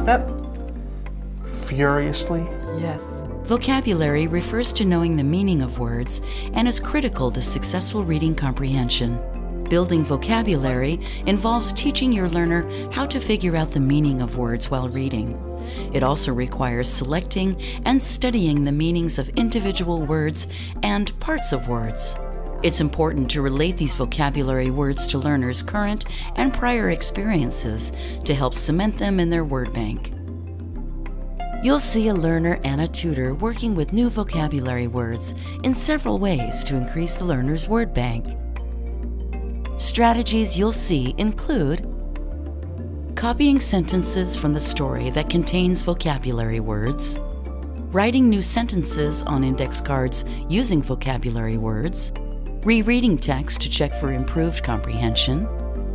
Next up. Furiously. Yes. Vocabulary refers to knowing the meaning of words and is critical to successful reading comprehension. Building vocabulary involves teaching your learner how to figure out the meaning of words while reading. It also requires selecting and studying the meanings of individual words and parts of words. It's important to relate these vocabulary words to learners' current and prior experiences to help cement them in their word bank. You'll see a learner and a tutor working with new vocabulary words in several ways to increase the learner's word bank. Strategies you'll see include copying sentences from the story that contains vocabulary words, writing new sentences on index cards using vocabulary words, rereading text to check for improved comprehension,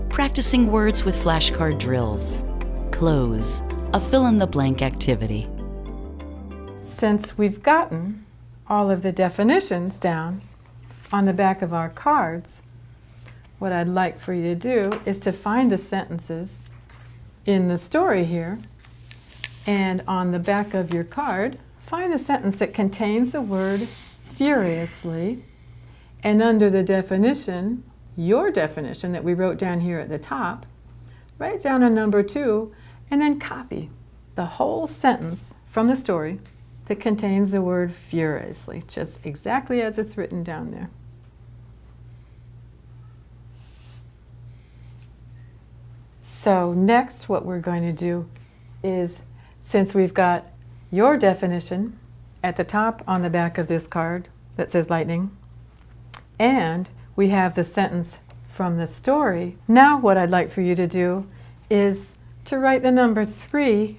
practicing words with flashcard drills, close, a fill-in-the-blank activity. Since we've gotten all of the definitions down on the back of our cards, what I'd like for you to do is to find the sentences in the story here, and on the back of your card, find a sentence that contains the word furiously, and under the definition, your definition that we wrote down here at the top, write down a number 2, and then copy the whole sentence from the story that contains the word furiously, just exactly as it's written down there. So next what we're going to do is, since we've got your definition at the top on the back of this card that says lightning, and we have the sentence from the story, now what I'd like for you to do is to write the number 3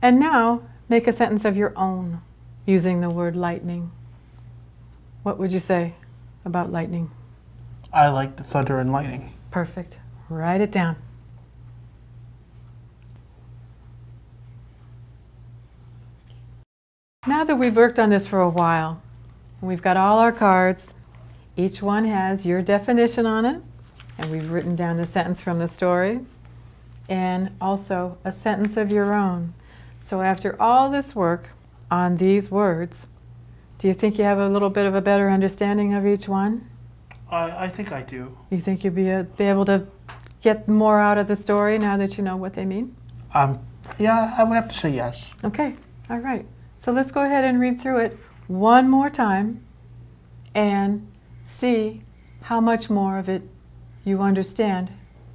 and now make a sentence of your own using the word lightning. What would you say about lightning? I like the thunder and lightning. Perfect. Write it down. Now that we've worked on this for a while, and we've got all our cards, each one has your definition on it, and we've written down the sentence from the story, and also a sentence of your own. So after all this work on these words, do you think you have a little bit of a better understanding of each one? I think I do. You think you'll be able to get more out of the story now that you know what they mean? Yeah, I would have to say yes. Okay, all right. So let's go ahead and read through it one more time and see how much more of it you understand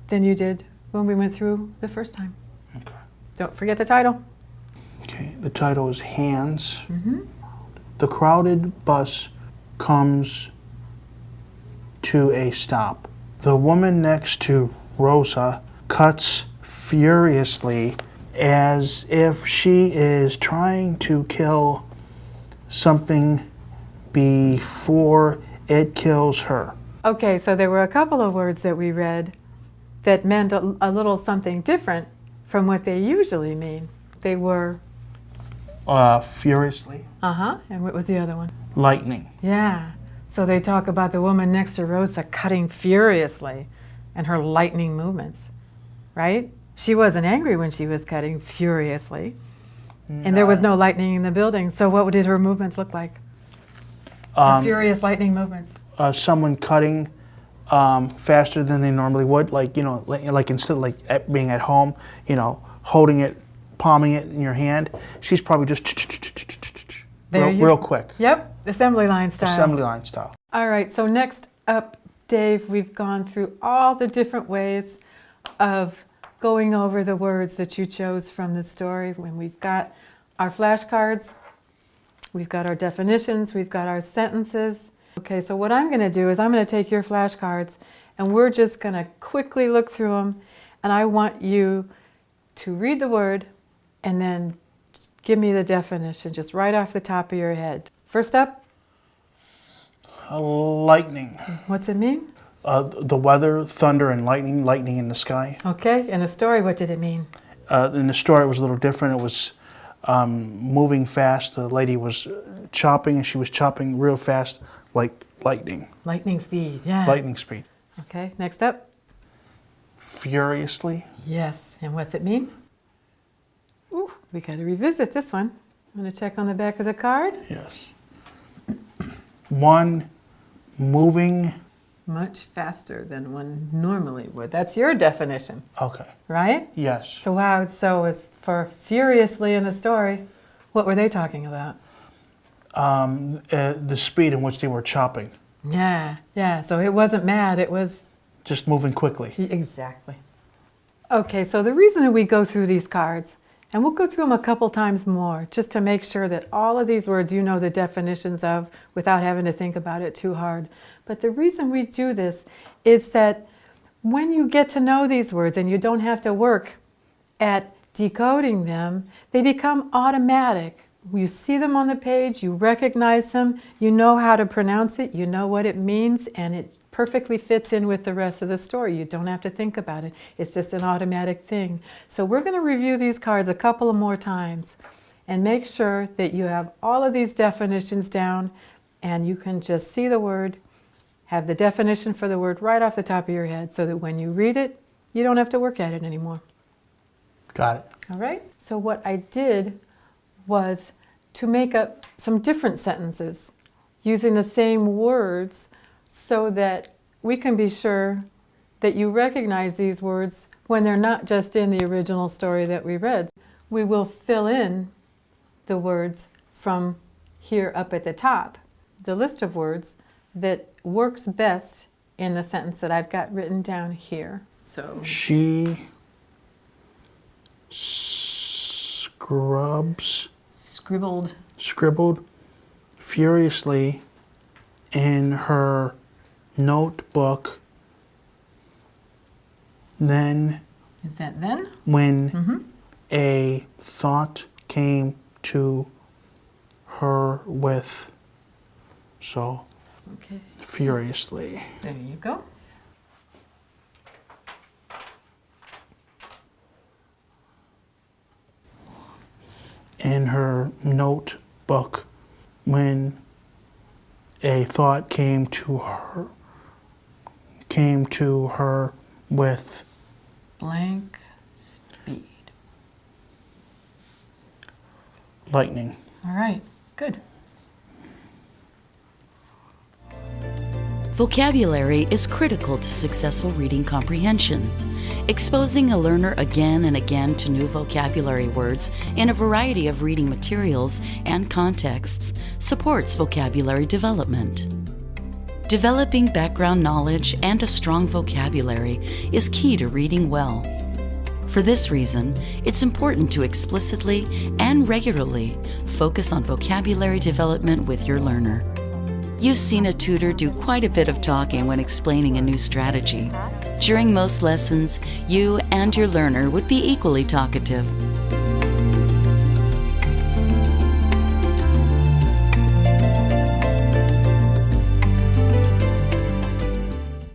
than you did when we went through the first time. Okay. Don't forget the title. Okay, the title is Hands. The crowded bus comes to a stop. The woman next to Rosa cuts furiously as if she is trying to kill something before it kills her. Okay, so there were a couple of words that we read that meant a little something different from what they usually mean. They were... Furiously. And what was the other one? Lightning. Yeah. So they talk about the woman next to Rosa cutting furiously and her lightning movements, right? She wasn't angry when she was cutting furiously. And there was no lightning in the building. So what did her movements look like? Her furious lightning movements. Someone cutting faster than they normally would, like, you know, like instead of like being at home, you know, holding it, palming it in your hand, she's probably just real quick. Yep, assembly line style. Assembly line style. All right, so next up, Dave, we've gone through all the different ways of going over the words that you chose from the story. When we've got our flashcards, we've got our definitions, we've got our sentences. Okay, so what I'm going to do is I'm going to take your flashcards and we're just going to quickly look through them, and I want you to read the word and then give me the definition just right off the top of your head. First up? Lightning. What's it mean? The weather, thunder and lightning, lightning in the sky. Okay, in the story, what did it mean? In the story, it was a little different. It was moving fast. The lady was chopping, and she was chopping real fast, like lightning. Lightning speed, yeah. Lightning speed. Okay, next up? Furiously. Yes, and what's it mean? Ooh, we got to revisit this one. I'm going to check on the back of the card. Yes. One moving. Much faster than one normally would. That's your definition, Okay. right? Yes. So wow, so as for furiously in the story, what were they talking about? The speed in which they were chopping. Yeah. So it wasn't mad, it was Just moving quickly. exactly. Okay, so the reason that we go through these cards, and we'll go through them a couple times more, just to make sure that all of these words you know the definitions of without having to think about it too hard. But the reason we do this is that when you get to know these words and you don't have to work at decoding them, they become automatic. You see them on the page, you recognize them, you know how to pronounce it, you know what it means, and it perfectly fits in with the rest of the story. You don't have to think about it. It's just an automatic thing. So we're going to review these cards a couple of more times and make sure that you have all of these definitions down and you can just see the word, have the definition for the word right off the top of your head so that when you read it, you don't have to work at it anymore. Got it. All right? So what I did was to make up some different sentences using the same words so that we can be sure that you recognize these words when they're not just in the original story that we read. We will fill in the words from here up at the top, the list of words that works best in the sentence that I've got written down here. So She scribbled furiously in her notebook. Then, is that then? when a thought came to her with, so Okay, furiously. there you go. In her notebook, when a thought came to her with Blank speed. lightning. All right, good. Vocabulary is critical to successful reading comprehension. Exposing a learner again and again to new vocabulary words in a variety of reading materials and contexts supports vocabulary development. Developing background knowledge and a strong vocabulary is key to reading well. For this reason, it's important to explicitly and regularly focus on vocabulary development with your learner. You've seen a tutor do quite a bit of talking when explaining a new strategy. During most lessons, you and your learner would be equally talkative.